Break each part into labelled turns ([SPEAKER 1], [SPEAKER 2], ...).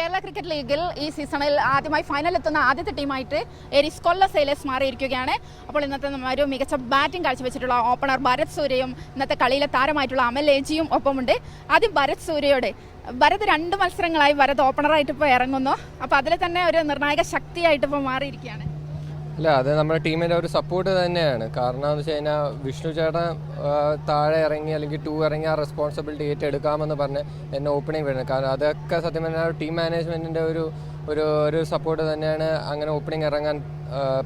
[SPEAKER 1] Kerala cricket ലീഗിൽ ഈ സീസണിൽ ആദ്യമായി ഫൈനൽ എത്തുന്ന ആദ്യത്തെ ടീമായിട്ട് എരിസ് കൊല്ല സെയിലേഴ്സ് മാറിയിരിക്കുകയാണ്. അപ്പോൾ ഇന്നത്തെ ഒരു മികച്ച ബാറ്റിംഗ് കാഴ്ചവെച്ചിട്ടുള്ള ഓപ്പണർ ഭരത് സൂര്യയും ഇന്നത്തെ കളിയിലെ താരമായിട്ടുള്ള അമൽ ഏജിയും ഒപ്പമുണ്ട്. ആദ്യം ഭരത് സൂര്യയോട്. ഭരത് 2 മത്സരങ്ങളായി ഭരത് ഓപ്പണറായിട്ട് ഇപ്പോൾ ഇറങ്ങുന്നു. അപ്പോൾ അതിൽ തന്നെ ഒരു നിർണായക ശക്തിയായിട്ട് ഇപ്പോൾ മാറിയിരിക്കുകയാണ്.
[SPEAKER 2] അല്ല, അത് നമ്മുടെ ടീമിൻ്റെ ഒരു സപ്പോർട്ട് തന്നെയാണ്. കാരണം എന്ന് വെച്ച് കഴിഞ്ഞാൽ വിഷ്ണു ചേട്ടൻ താഴെ ഇറങ്ങി അല്ലെങ്കിൽ 2 ഇറങ്ങി ആ റെസ്പോൺസിബിലിറ്റി ഏറ്റെടുക്കാമെന്ന് പറഞ്ഞ് എന്നെ ഓപ്പണിംഗ് വരുന്നത്. കാരണം അതൊക്കെ സത്യം പറഞ്ഞാൽ ടീം മാനേജ്മെൻറ്റിൻ്റെ ഒരു സപ്പോർട്ട് തന്നെയാണ് അങ്ങനെ ഓപ്പണിംഗ് ഇറങ്ങാൻ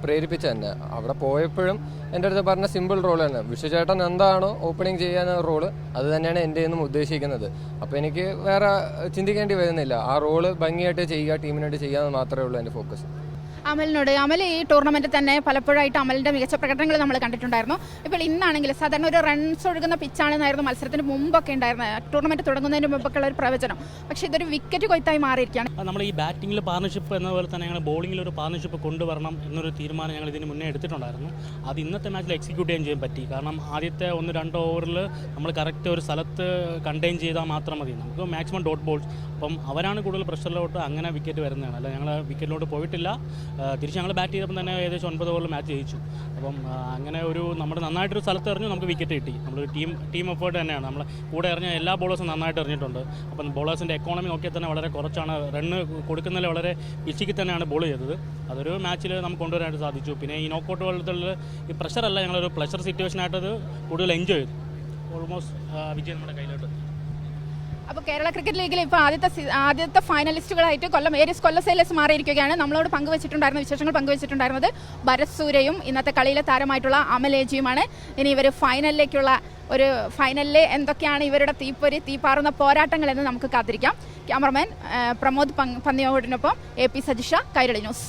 [SPEAKER 2] പ്രേരിപ്പിച്ചത് തന്നെ. അവിടെ പോയപ്പോഴും എൻ്റെ അടുത്ത് പറഞ്ഞ സിമ്പിൾ റോൾ തന്നെ, വിഷ്ണു ചേട്ടൻ എന്താണോ ഓപ്പണിംഗ് ചെയ്യാൻ റോള് അത് തന്നെയാണ് എൻ്റെ നിന്നും ഉദ്ദേശിക്കുന്നത്. അപ്പോൾ എനിക്ക് വേറെ ചിന്തിക്കേണ്ടി വരുന്നില്ല. ആ റോള് ഭംഗിയായിട്ട് ചെയ്യുക, ടീമിനായിട്ട് ചെയ്യാമെന്ന് മാത്രമേ ഉള്ളൂ എൻ്റെ ഫോക്കസ്.
[SPEAKER 1] അമലിനോട്, അമൽ ഈ ടൂർണമെൻറ്റിൽ തന്നെ പലപ്പോഴായിട്ട് അമലിൻ്റെ മികച്ച പ്രകടനങ്ങൾ നമ്മൾ കണ്ടിട്ടുണ്ടായിരുന്നു. ഇപ്പോൾ ഇന്നാണെങ്കിൽ സാധാരണ ഒരു റൺസ് ഒഴുകുന്ന പിച്ചാണെന്നായിരുന്നു മത്സരത്തിന് മുമ്പൊക്കെ ഉണ്ടായിരുന്നത്, ടൂർണമെൻറ്റ് തുടങ്ങുന്നതിന് മുമ്പൊക്കെ ഉള്ള ഒരു പ്രവചനം. പക്ഷേ ഇതൊരു വിക്കറ്റ് കൊയ്ത്തായി മാറിയിരിക്കുകയാണ്.
[SPEAKER 3] നമ്മൾ ഈ ബാറ്റിങ്ങിൽ പാർട്ണർഷിപ്പ് എന്നതുപോലെ തന്നെ ഞങ്ങൾ ബോളിങ്ങിൽ ഒരു പാർട്ണർഷിപ്പ് കൊണ്ടുവരണം എന്നൊരു തീരുമാനം ഞങ്ങൾ ഇതിന് മുന്നേ എടുത്തിട്ടുണ്ടായിരുന്നു. അത് ഇന്നത്തെ മാച്ചിൽ എക്സിക്യൂട്ട് ചെയ്യാൻ പറ്റി. കാരണം ആദ്യത്തെ 1-2 ഓവറിൽ നമ്മൾ കറക്റ്റ് ഒരു സ്ഥലത്ത് കണ്ടെയ്ൻ ചെയ്താൽ മാത്രം മതി. നമുക്ക് മാക്സിമം ഡോട്ട് ബോൾസ്, അപ്പം അവരാണ് കൂടുതൽ പ്രഷറിലോട്ട് അങ്ങനെ വിക്കറ്റ് വരുന്നതാണ്. അല്ല, ഞങ്ങൾ വിക്കറ്റിലോട്ട് പോയിട്ടില്ല. തിരിച്ച് ഞങ്ങൾ ബാറ്റ് ചെയ്തപ്പോൾ തന്നെ ഏകദേശം 9 ഓവറിൽ മാച്ച് ജയിച്ചു. അപ്പം അങ്ങനെ ഒരു നമ്മുടെ നന്നായിട്ടൊരു സ്ഥലത്ത് എറിഞ്ഞു നമുക്ക് വിക്കറ്റ് കിട്ടി. നമ്മളൊരു ടീം എഫേർട്ട് തന്നെയാണ്. നമ്മൾ കൂടെ എറിഞ്ഞ എല്ലാ ബോളേഴ്സും നന്നായിട്ട് എറിഞ്ഞിട്ടുണ്ട്. അപ്പം ബോളേഴ്സിൻ്റെ എക്കോണമി നോക്കിയാൽ തന്നെ വളരെ കുറച്ചാണ്, റണ്ണ് കൊടുക്കുന്നതിൽ വളരെ പിച്ചിക്ക് തന്നെയാണ് ബോൾ ചെയ്തത്. അതൊരു മാച്ചിൽ നമുക്ക് കൊണ്ടുവരാനായിട്ട് സാധിച്ചു. പിന്നെ ഈ നോക്കൗട്ട് വേൾഡിൽ ഈ പ്രഷറല്ല, ഞങ്ങളൊരു പ്ലഷർ സിറ്റുവേഷനായിട്ടത് കൂടുതൽ എൻജോയ് ചെയ്തു. ഓൾമോസ്റ്റ് വിജയം നമ്മുടെ കയ്യിലോട്ട്.
[SPEAKER 1] അപ്പോൾ കേരള ക്രിക്കറ്റ് ലീഗിൽ ഇപ്പോൾ ആദ്യത്തെ ഫൈനലിസ്റ്റുകളായിട്ട് എരിസ് കൊല്ല സെയിലേഴ്സ് മാറിയിരിക്കുകയാണ്. നമ്മളോട് വിശേഷങ്ങൾ പങ്കുവച്ചിട്ടുണ്ടായിരുന്നത് ഭരത് സൂര്യയും ഇന്നത്തെ കളിയിലെ താരമായിട്ടുള്ള അമൽ ഏജിയുമാണ്. ഇനി ഇവർ ഫൈനലിൽ എന്തൊക്കെയാണ് ഇവരുടെ തീപ്പാറുന്ന പോരാട്ടങ്ങൾ എന്ന് നമുക്ക് കാത്തിരിക്കാം. ക്യാമറമാൻ പ്രമോദ് പന്നിയോടിനൊപ്പം AP സജിഷ, കൈരളി ന്യൂസ്.